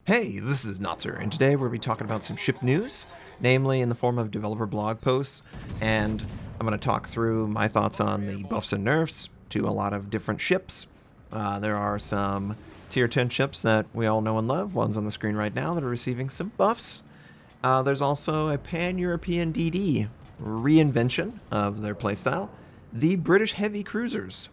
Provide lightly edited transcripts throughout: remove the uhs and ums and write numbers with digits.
Hey, this is Notser, and today we'll be talking about some ship news, namely in the form of developer blog posts, and I'm going to talk through my thoughts on the buffs and nerfs to a lot of different ships. There are some tier 10 ships that we all know and love, ones on the screen right now that are receiving some buffs. There's also a pan-European DD reinvention of their playstyle. The British heavy cruisers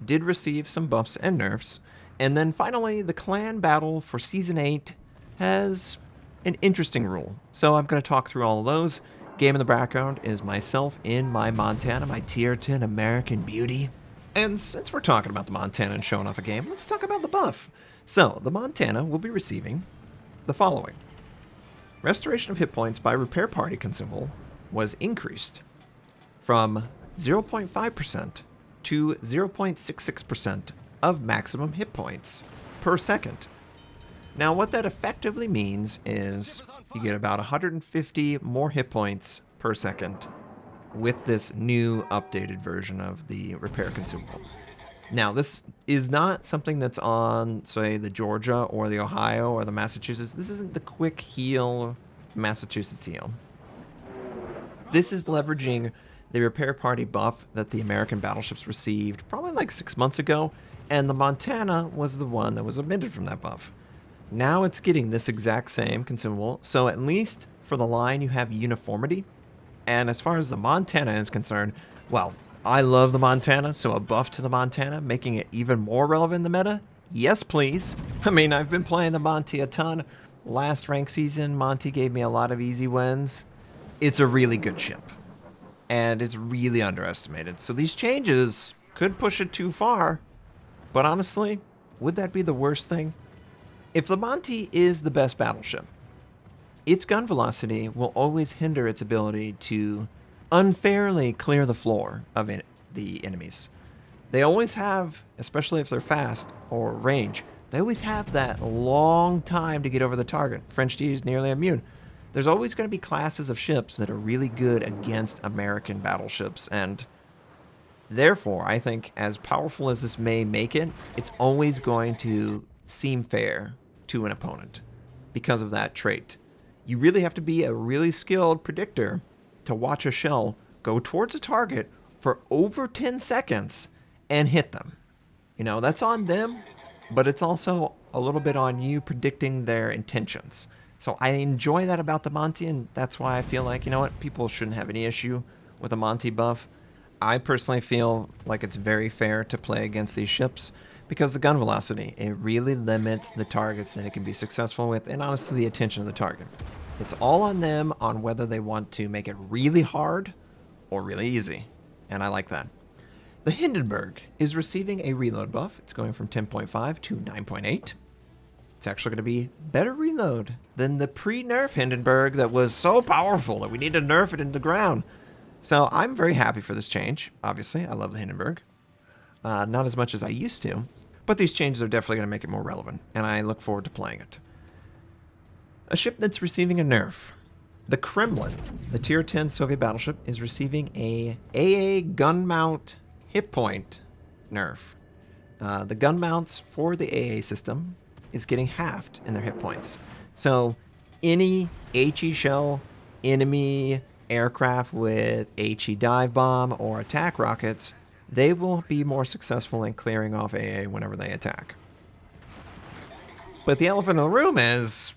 did receive some buffs and nerfs. And then finally, the clan battle for Season 8 has an interesting rule. So I'm going to talk through all of those. Game in the background is myself in my Montana, my tier 10 American beauty. And since we're talking about the Montana and showing off a game, let's talk about the buff. So the Montana will be receiving the following. Restoration of hit points by repair party consumable was increased from 0.5% to 0.66% of maximum hit points per second. Now what that effectively means is you get about 150 more hit points per second with this new updated version of the repair consumable. Now this is not something that's on, say, the Georgia or the Ohio or the Massachusetts. This isn't the quick heal Massachusetts heal. This is leveraging the repair party buff that the American battleships received probably like 6 months ago, and the Montana was the one that was omitted from that buff. Now it's getting this exact same consumable, so at least for the line you have uniformity. And as far as the Montana is concerned, well, I love the Montana, so a buff to the Montana, making it even more relevant in the meta? Yes, please. I mean, I've been playing the Monty a ton. Last rank season, Monty gave me a lot of easy wins. It's a really good ship, and it's really underestimated. So these changes could push it too far. But honestly, would that be the worst thing? If the Monty is the best battleship, its gun velocity will always hinder its ability to unfairly clear the floor of the enemies. They always have, especially if they're fast or range, they always have that long time to get over the target. French D is nearly immune. There's always going to be classes of ships that are really good against American battleships, and therefore, I think as powerful as this may make it, it's always going to seem fair to an opponent because of that trait. You really have to be a really skilled predictor to watch a shell go towards a target for over 10 seconds and hit them. You know, that's on them, but it's also a little bit on you predicting their intentions. So I enjoy that about the Monty, and that's why I feel like, you know what, people shouldn't have any issue with a Monty buff. I personally feel like it's very fair to play against these ships because the gun velocity, it really limits the targets that it can be successful with, and honestly the attention of the target. It's all on them on whether they want to make it really hard or really easy, and I like that. The Hindenburg is receiving a reload buff. It's going from 10.5 to 9.8. It's actually going to be better reload than the pre-nerf Hindenburg that was so powerful that we need to nerf it into the ground. So I'm very happy for this change. Obviously, I love the Hindenburg. Not as much as I used to, but these changes are definitely going to make it more relevant, and I look forward to playing it. A ship that's receiving a nerf. The Kremlin, the tier 10 Soviet battleship, is receiving a AA gun mount hit point nerf. The gun mounts for the AA system is getting halved in their hit points. So any HE shell, enemy aircraft with HE dive bomb or attack rockets, they will be more successful in clearing off AA whenever they attack. But the elephant in the room is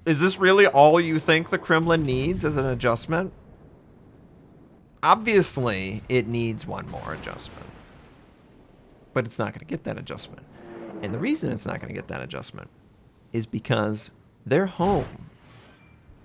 this really all you think the Kremlin needs as an adjustment? Obviously, it needs one more adjustment. But it's not going to get that adjustment. And the reason it's not going to get that adjustment is because their home,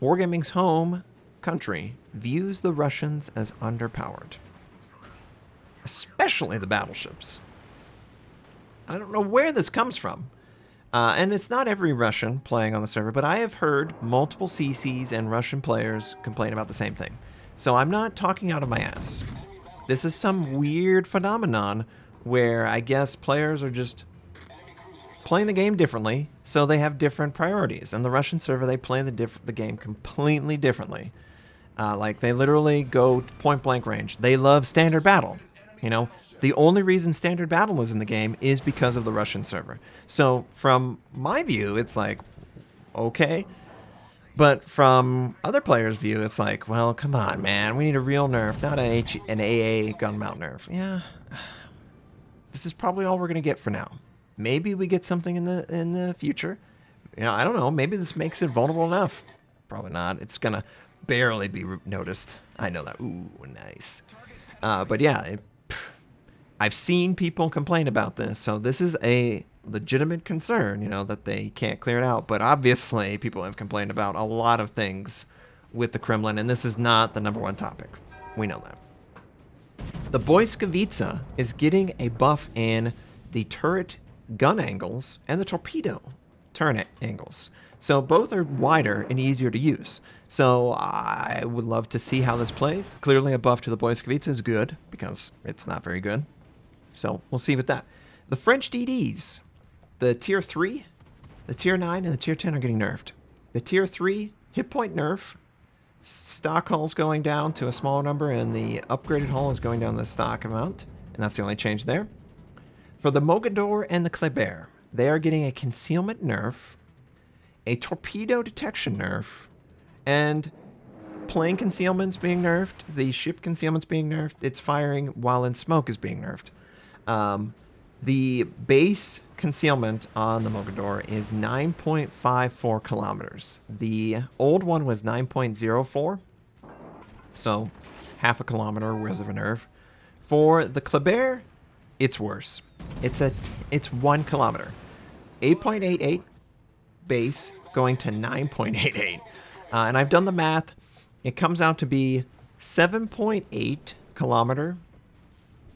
Wargaming's home country, views the Russians as underpowered. Especially the battleships. I don't know where this comes from. And it's not every Russian playing on the server, but I have heard multiple CCs and Russian players complain about the same thing. So I'm not talking out of my ass. This is some weird phenomenon where I guess players are just playing the game differently, so they have different priorities. And the Russian server, they play the game completely differently. Like, they literally go point blank range. They love standard battle. You know, the only reason standard battle was in the game is because of the Russian server. So from my view, it's like, okay. But from other players' view, it's like, well, come on, man. We need a real nerf, not an AA gun mount nerf. Yeah, this is probably all we're going to get for now. Maybe we get something in the future. You know, I don't know. Maybe this makes it vulnerable enough. Probably not. It's going to barely be noticed. I know that. Ooh, nice. But yeah, I've seen people complain about this. So this is a legitimate concern, you know, that they can't clear it out. But obviously, people have complained about a lot of things with the Kremlin, and this is not the #1 topic. We know that. The Boyskevitsa is getting a buff in the turret gun angles and the torpedo turret angles. So both are wider and easier to use. So I would love to see how this plays. Clearly a buff to the Boyskevitsa is good because it's not very good. So we'll see with that. The French DDs, the tier 3, the tier 9, and the tier 10 are getting nerfed. The tier 3 hit point nerf. Stock hull's going down to a smaller number, and the upgraded hull is going down the stock amount, and that's the only change there. For the Mogador and the Kleber, they are getting a concealment nerf, a torpedo detection nerf, and plane concealment's being nerfed, the ship concealment's being nerfed, its firing while in smoke is being nerfed. The base concealment on the Mogador is 9.54 kilometers. The old one was 9.04, so half a kilometer worth of a nerf. For the Kleber, it's worse. It's 1 kilometer. 8.88 base going to 9.88. And I've done the math. It comes out to be 7.8 kilometer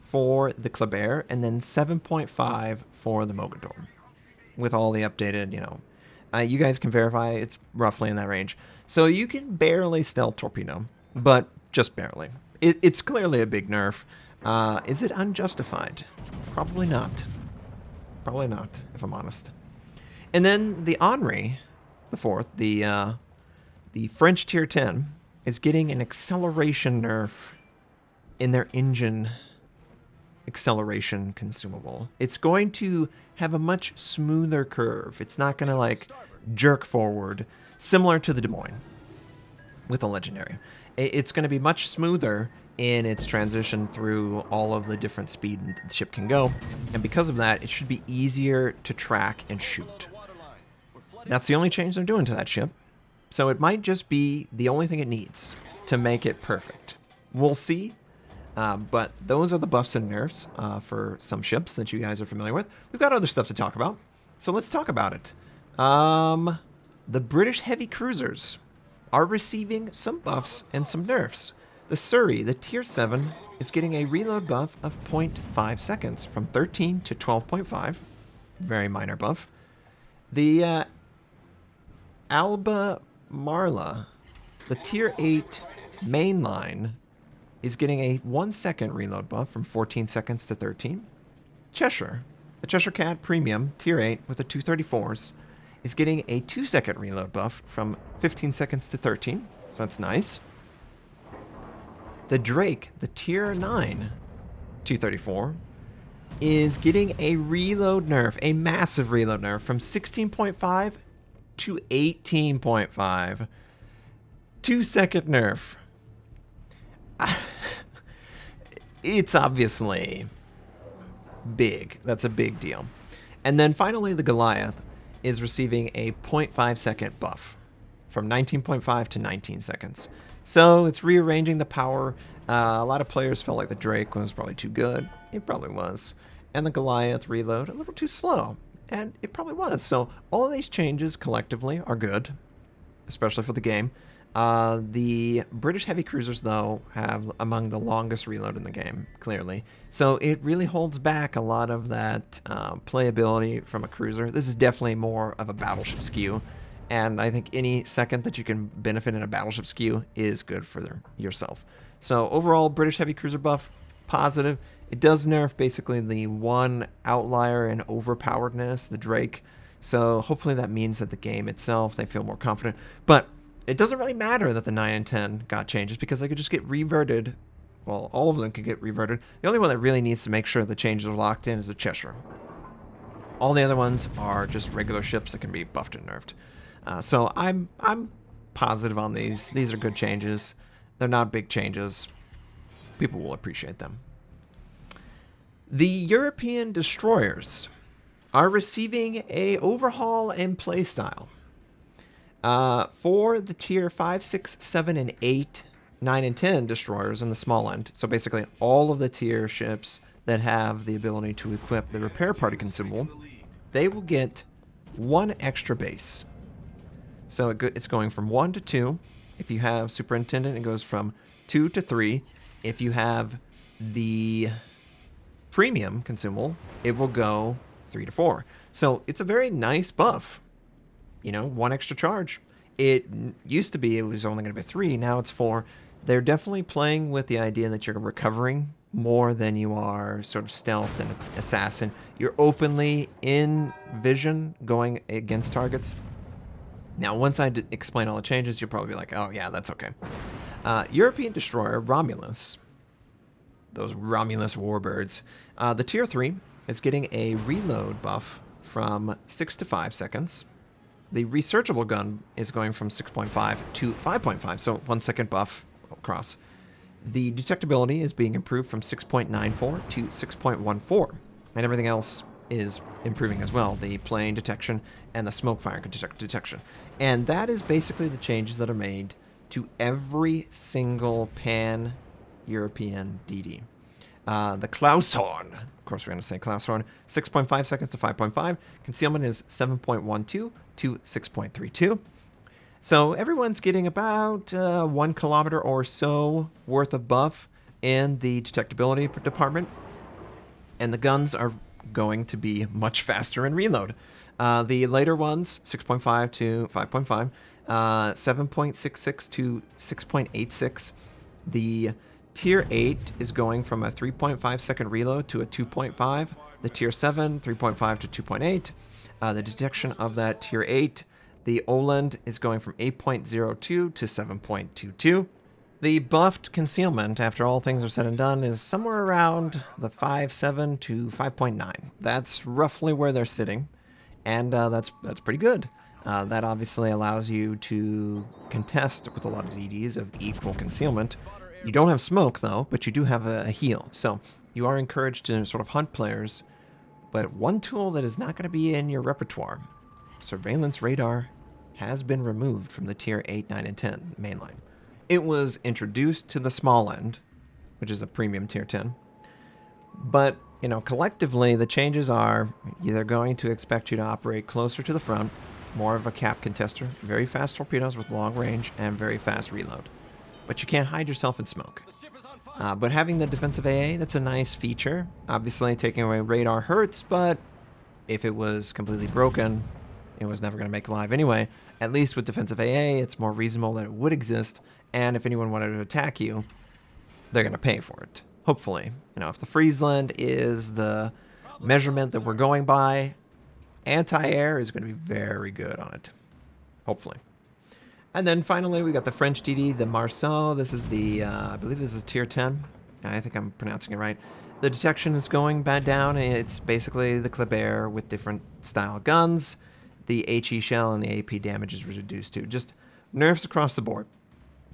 for the Kleber, and then 7.5 for the Mogador. With all the updated, you know, you guys can verify it's roughly in that range. So you can barely stealth torpedo, but just barely. It's clearly a big nerf. Is it unjustified? Probably not. Probably not, if I'm honest. And then the Henri, the fourth, the French tier 10, is getting an acceleration nerf in their engine acceleration consumable. It's going to have a much smoother curve. It's not going to like jerk forward, similar to the Des Moines with a legendary. It's going to be much smoother in its transition through all of the different speed the ship can go, and because of that, it should be easier to track and shoot. That's the only change they're doing to that ship, so it might just be the only thing it needs to make it perfect. We'll see. But those are the buffs and nerfs for some ships that you guys are familiar with. We've got other stuff to talk about, so let's talk about it. The British heavy cruisers are receiving some buffs and some nerfs. The Surrey, the tier 7, is getting a reload buff of 0.5 seconds from 13 to 12.5. Very minor buff. The Alba Marla, the tier 8 mainline, is getting a 1 second reload buff from 14 seconds to 13. Cheshire, the Cheshire Cat Premium, tier 8 with the 234s, is getting a 2 second reload buff from 15 seconds to 13, so that's nice. The Drake, the tier 9 234, is getting a reload nerf, a massive reload nerf from 16.5 to 18.5. 2 second nerf. It's obviously big. That's a big deal. And then finally, the Goliath is receiving a 0.5 second buff from 19.5 to 19 seconds. So it's rearranging the power. A lot of players felt like the Drake was probably too good. It probably was. And the Goliath reload a little too slow. And it probably was. So all of these changes collectively are good, especially for the game. The British heavy cruisers, though, have among the longest reload in the game, clearly. So it really holds back a lot of that playability from a cruiser. This is definitely more of a battleship skew, and I think any second that you can benefit in a battleship skew is good for yourself. So overall, British heavy cruiser buff, positive. It does nerf basically the one outlier in overpoweredness, the Drake. So hopefully that means that the game itself, they feel more confident. But it doesn't really matter that the 9 and 10 got changes because they could just get reverted well, all of them can get reverted. The only one that really needs to make sure the changes are locked in is the Cheshire. All the other ones are just regular ships that can be buffed and nerfed. So I'm positive on these. These are good changes. They're not big changes. People will appreciate them. The European destroyers are receiving a overhaul in playstyle. For the tier 5, 6, 7, and 8, 9, and 10 destroyers in the small end, so basically all of the tier ships that have the ability to equip the repair party consumable, they will get 1 extra base. So it's going from 1 to 2. If you have Superintendent, it goes from 2 to 3. If you have the premium consumable, it will go 3 to 4. So it's a very nice buff. 1 extra charge. It used to be it was only going to be 3. Now it's 4. They're definitely playing with the idea that you're recovering more than you are sort of stealth and assassin. You're openly in vision going against targets. Now, once I explain all the changes, you'll probably be like, oh yeah, that's okay. European destroyer Romulus, those Romulus warbirds, the tier 3 is getting a reload buff from 6 to 5 seconds. The researchable gun is going from 6.5 to 5.5, so 1 second buff across. The detectability is being improved from 6.94 to 6.14, and everything else is improving as well. The plane detection and the smoke fire detection. And that is basically the changes that are made to every single pan-European DD. The Klaushorn, of course we're going to say Klaushorn, 6.5 seconds to 5.5. Concealment is 7.12 to 6.32. So everyone's getting about 1 kilometer or so worth of buff in the detectability department. And the guns are going to be much faster in reload. The later ones, 6.5 to 5.5, 7.66 to 6.86. The tier 8 is going from a 3.5 second reload to a 2.5. The tier 7, 3.5 to 2.8. The detection of that tier 8, the Oland is going from 8.02 to 7.22. The buffed concealment, after all things are said and done, is somewhere around the 5.7 to 5.9. That's roughly where they're sitting, and that's pretty good. That obviously allows you to contest with a lot of DDs of equal concealment. You don't have smoke, though, but you do have a heal, so you are encouraged to sort of hunt players. But one tool that is not going to be in your repertoire, surveillance radar, has been removed from the tier 8, 9, and 10 mainline. It was introduced to the small end, which is a premium tier 10. But, collectively, the changes are either going to expect you to operate closer to the front, more of a cap contester, very fast torpedoes with long range, and very fast reload. But you can't hide yourself in smoke. But having the defensive AA, that's a nice feature. Obviously, taking away radar hurts, but if it was completely broken, it was never going to make live anyway. At least with defensive AA, it's more reasonable that it would exist, and if anyone wanted to attack you, they're going to pay for it. Hopefully. If the Friesland is the measurement that we're going by, anti-air is going to be very good on it. Hopefully. And then finally, we got the French DD, the Marceau. This is the, I believe this is tier 10. I think I'm pronouncing it right. The detection is going bad down. It's basically the Kleber with different style guns. The HE shell and the AP damage is reduced too. Just nerfs across the board.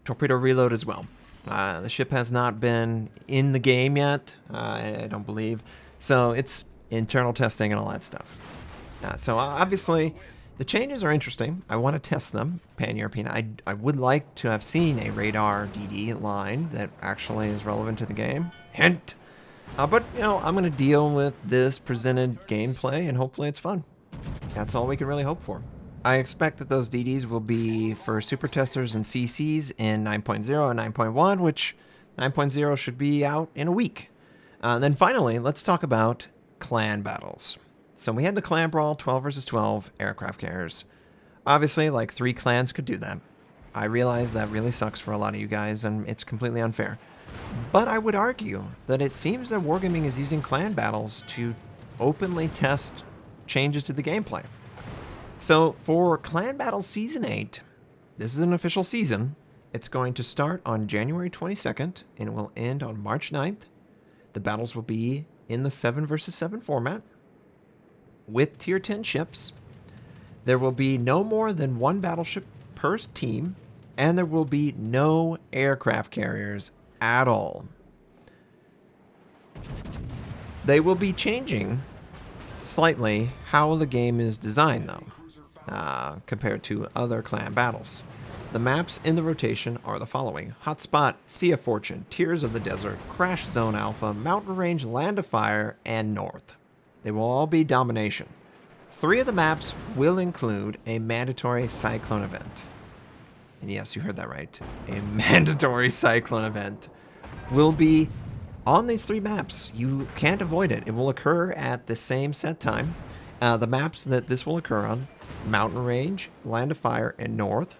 Torpedo reload as well. The ship has not been in the game yet, I don't believe. So it's internal testing and all that stuff. So obviously, the changes are interesting. I want to test them, pan-European. I would like to have seen a radar DD line that actually is relevant to the game. Hint! But, I'm going to deal with this presented gameplay, and hopefully it's fun. That's all we can really hope for. I expect that those DDs will be for super testers and CCs in 9.0 and 9.1, which 9.0 should be out in a week. And then finally, let's talk about clan battles. So we had the clan brawl, 12 versus 12, aircraft carriers. Obviously, 3 clans could do that. I realize that really sucks for a lot of you guys, and it's completely unfair. But I would argue that it seems that Wargaming is using clan battles to openly test changes to the gameplay. So for Clan Battle Season 8, this is an official season, It's going to start on January 22nd, and it will end on March 9th. The battles will be in the 7 versus 7 format with tier 10 ships. There will be no more than 1 battleship per team, and there will be no aircraft carriers at all. They will be changing slightly how the game is designed, though, compared to other clan battles. The maps in the rotation are the following: Hotspot, Sea of Fortune, Tears of the Desert, Crash Zone Alpha, Mountain Range, Land of Fire, and North. They will all be domination. 3 of the maps will include a mandatory Cyclone event. And yes, you heard that right. A mandatory Cyclone event will be on these 3 maps. You can't avoid it. It will occur at the same set time. The maps that this will occur on: Mountain Range, Land of Fire, and North.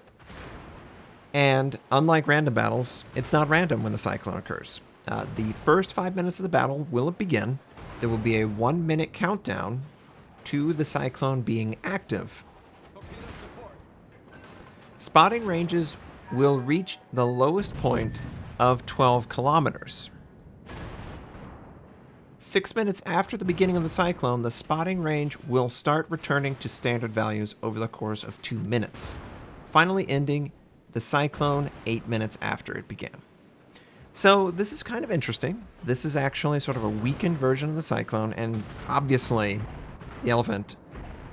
And unlike random battles, it's not random when the Cyclone occurs. The first 5 minutes of the battle will begin. There will be a 1-minute countdown to the Cyclone being active. Spotting ranges will reach the lowest point of 12 kilometers. 6 minutes after the beginning of the Cyclone, the spotting range will start returning to standard values over the course of 2 minutes, finally ending the Cyclone 8 minutes after it began. So this is kind of interesting. This is actually sort of a weakened version of the Cyclone, and obviously the elephant,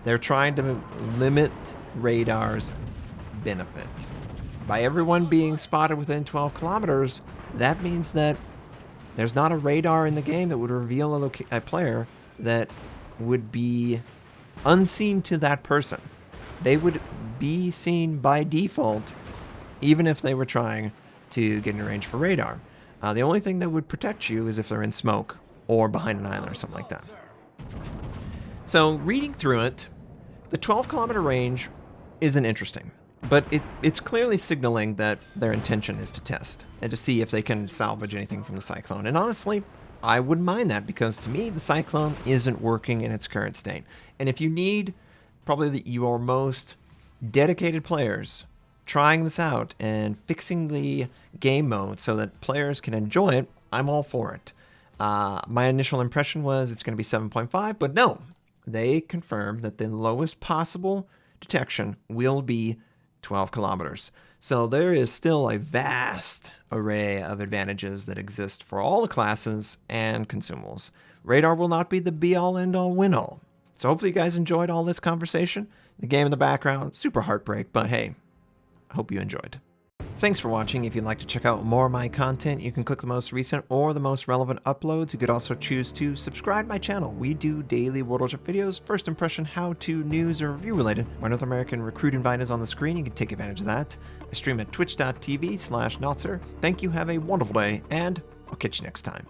they're trying to limit radar's benefit. By everyone being spotted within 12 kilometers, that means that there's not a radar in the game that would reveal a player that would be unseen to that person. They would be seen by default, even if they were trying to get in range for radar. The only thing that would protect you is if they're in smoke or behind an island or something like that. So reading through it, the 12-kilometer range isn't interesting, but it's clearly signaling that their intention is to test and to see if they can salvage anything from the Cyclone. And honestly, I wouldn't mind that, because to me, the Cyclone isn't working in its current state. And if you need probably your most dedicated players trying this out and fixing the game mode so that players can enjoy it, I'm all for it. My initial impression was it's going to be 7.5, but no, they confirmed that the lowest possible detection will be 12 kilometers. So there is still a vast array of advantages that exist for all the classes and consumables. Radar will not be the be-all, end-all, win-all. So hopefully you guys enjoyed all this conversation. The game in the background, super heartbreak, but hey, I hope you enjoyed. Thanks for watching. If you'd like to check out more of my content, you can click the most recent or the most relevant uploads. You could also choose to subscribe to my channel. We do daily World War Z videos, first impression, how-to, news, or review related. My North American recruit invite is on the screen. You can take advantage of that. I stream at twitch.tv/Notser. Thank you, have a wonderful day, and I'll catch you next time.